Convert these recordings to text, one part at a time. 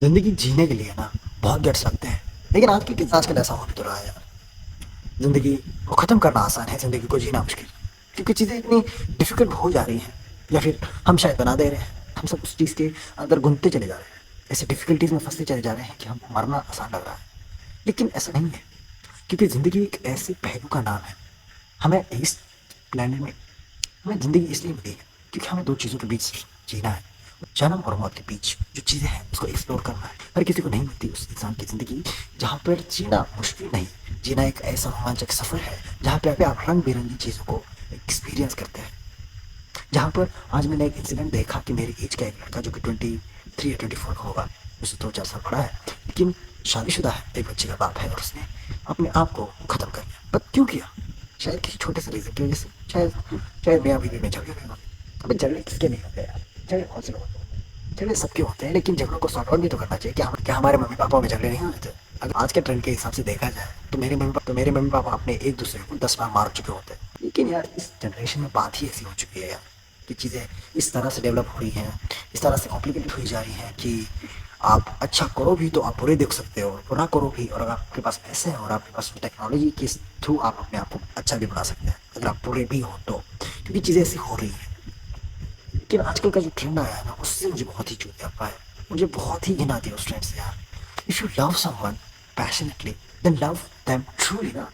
ज़िंदगी जीने के लिए ना बहुत गट्स लगते हैं, लेकिन आजकल ऐसा हो भी तो रहा है यार। ज़िंदगी को ख़त्म करना आसान है, ज़िंदगी को जीना मुश्किल। क्योंकि चीज़ें इतनी डिफ़िकल्ट हो जा रही हैं, या फिर हम शायद बना दे रहे हैं। हम सब उस चीज़ के अंदर घुलते चले जा रहे हैं, ऐसी डिफ़िकल्टीज़ में फँसते चले जा रहे हैं कि हमको मरना आसान लग रहा है। लेकिन ऐसा नहीं है, क्योंकि ज़िंदगी एक ऐसे पहलू का नाम है। हमें इस प्लेनेट में हमें ज़िंदगी इसलिए मिली है क्योंकि हमें दो चीज़ों के बीच जीना है। जन्म और मौत के बीच जो चीज़ें हैं उसको एक्सप्लोर करना है। हर किसी को नहीं मिलती उस इंसान की ज़िंदगी जहाँ पर जीना मुश्किल नहीं। जीना एक ऐसा रोमांचक सफ़र है जहाँ पे आप रंग बिरंगी चीज़ों को एक्सपीरियंस करते हैं। जहाँ पर आज मैंने एक इंसिडेंट देखा कि मेरी एज का एक लड़का जो कि 23 या 24 का होगा, उससे 2-4 साल बड़ा है, लेकिन शादीशुदा है, एक बच्चे का बाप है, और उसने अपने आप को ख़त्म कर लिया। बट क्यों किया? शायद किसी छोटे से रीज़न की वजह से। शायद शायद मियाँ बीवी में झगड़े हुए हों। अबे झगड़े किसके नहीं होते यार? झगड़े बहुत से लोग होते हैं। झगड़े सबके होते हैं, लेकिन झगड़ों को सॉर्ट आउट भी तो करना चाहिए। क्या हमारे मम्मी पापा में झगड़े नहीं होते थे? अगर आज के ट्रेंड के हिसाब से देखा जाए तो मेरे मम्मी पापा अपने एक दूसरे को 10 बार मार चुके होते हैं। लेकिन यार इस जनरेशन में बात ही ऐसी हो चुकी है यार, कि चीज़ें इस तरह से डेवलप हो रही हैं, इस तरह से कॉम्प्लिकेटेड हुई जा रही हैं कि आप अच्छा करो भी तो आप बुरे देख सकते हो, बुरा करो भी, और अगर आपके पास पैसे हैं और आपके पास टेक्नोलॉजी के थ्रू आप अपने आप को अच्छा भी बना सकते हैं, अगर आप बुरे भी हो तो। क्योंकि चीज़ें ऐसी हो रही हैं। लेकिन आजकल का जो ट्रेंड आया है ना, उससे मुझे बहुत ही चूत आता है। मुझे बहुत ही घिन आती है उस ट्रेंड से यार। If you love someone passionately, then love them truly ना।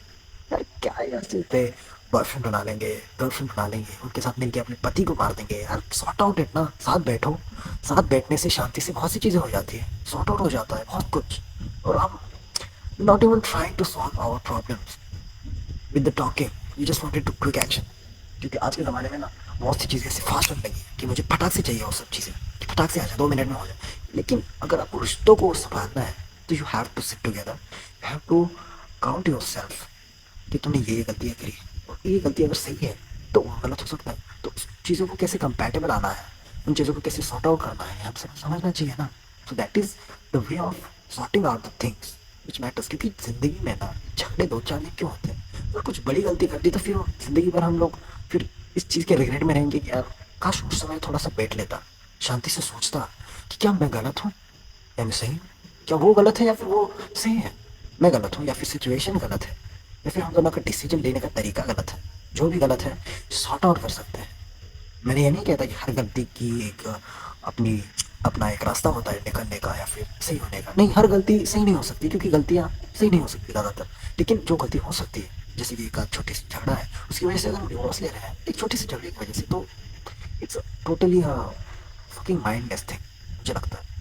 यार क्या यार, सिर्फ पे बॉयफ्रेंड बना लेंगे, गर्लफ्रेंड बना लेंगे, उनके साथ मिलके अपने पति को मार देंगे यार। सॉर्ट आउट इट ना, साथ बैठो। साथ बैठने से शांति से बहुत सी चीज़ें हो जाती है, सॉर्ट आउट हो जाता है बहुत कुछ। और हम not even trying to solve our problems with the talking, you just wanted to quick action. क्योंकि आज के ज़माने में ना बहुत सी चीज़ें ऐसे फास्ट होने लगी हैं कि मुझे फटाक से चाहिए वो सब चीज़ें, कि फटाक से आ जाए, 2 मिनट में हो जाए। लेकिन अगर आपको रिश्तों को संभालना है तो you have to sit together, you have to count yourself कि तुमने ये गलतियाँ करी, और ये गलती अगर सही है तो वो गलत हो सकता है। तो उस चीज़ों को कैसे कंपैटिबल आना है, उन चीज़ों को कैसे सॉर्ट आउट करना है, हमसे समझना चाहिए ना। So that is the way of sorting out the things which matters. क्योंकि ज़िंदगी में ना झगड़े दो चार दिन क्यों होते हैं? अगर कुछ बड़ी गलती कर दी तो फिर ज़िंदगी भर हम लोग फिर इस चीज़ के रिग्रेट में रहेंगे कि यार काश उस समय थोड़ा सा बैठ लेता, शांति से सोचता कि क्या मैं गलत हूँ या मैं सही हूँ, क्या वो गलत है या फिर वो सही है, मैं गलत हूँ या फिर सिचुएशन गलत है, या फिर हम दोनों का डिसीजन लेने का तरीका गलत है। जो भी गलत है सॉर्ट आउट कर सकते हैं। मैंने ये नहीं कहता कि हर गलती की एक अपनी अपना एक रास्ता होता है निकलने का या फिर सही होने का। नहीं, हर गलती सही नहीं हो सकती, क्योंकि गलतियाँ सही नहीं हो सकती ज़्यादातर। लेकिन जो गलती हो सकती है, जैसे कि एक आध छोटी सी झगड़ा है, उसकी वजह से अगर हम डिवोर्स ले रहे हैं एक छोटी सी झगड़े की वजह से, तो it's totally fucking mindless thing, मुझे लगता है।